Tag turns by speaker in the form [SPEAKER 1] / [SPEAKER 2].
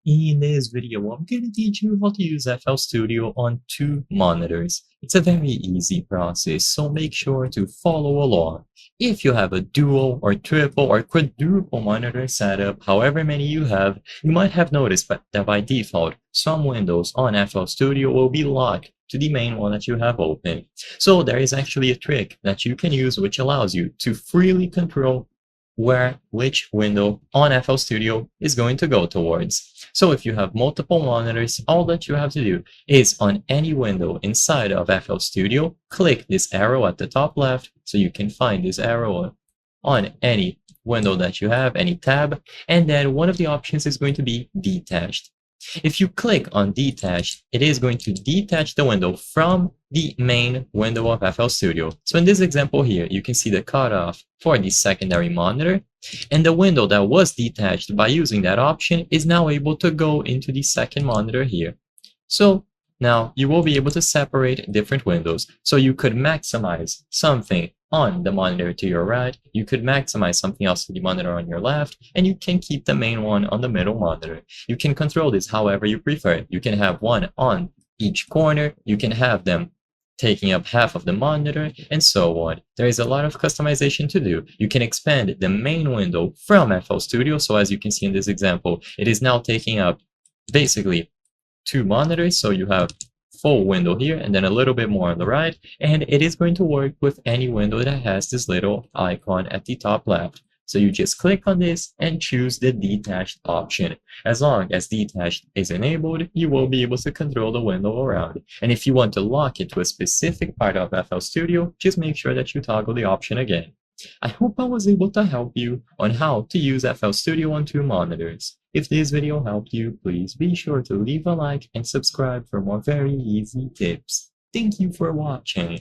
[SPEAKER 1] In this video, I'm going to teach you how to use FL Studio on two monitors. It's a very easy process, so make sure to follow along. If you have a dual or triple or quadruple monitor setup, however many you have, you might have noticed that by default, some windows on FL Studio will be locked to the main one that you have open. So there is actually a trick that you can use which allows you to freely control which window on FL Studio is going to go towards. So if you have multiple monitors, all that you have to do is on any window inside of FL Studio, click this arrow at the top left so you can find this arrow on any window that you have, any tab, and then one of the options is going to be detached. If you click on detached, it is going to detach the window from the main window of FL Studio. So in this example here, you can see the cutoff for the secondary monitor, and the window that was detached by using that option is now able to go into the second monitor here. So now you will be able to separate different windows. So you could maximize something on the monitor to your right, you could maximize something else to the monitor on your left, and you can keep the main one on the middle monitor. You can control this however you prefer. You can have one on each corner, you can have them taking up half of the monitor, and so on. There is a lot of customization to do. You can expand the main window from FL Studio, so as you can see in this example, it is now taking up basically two monitors, so you have full window here and then a little bit more on the right, and it is going to work with any window that has this little icon at the top left. So you just click on this and choose the detached option. As long as detached is enabled, you will be able to control the window around. And if you want to lock it to a specific part of FL Studio, just make sure that you toggle the option again. I hope I was able to help you on how to use FL Studio on two monitors. If this video helped you, please be sure to leave a like and subscribe for more very easy tips. Thank you for watching.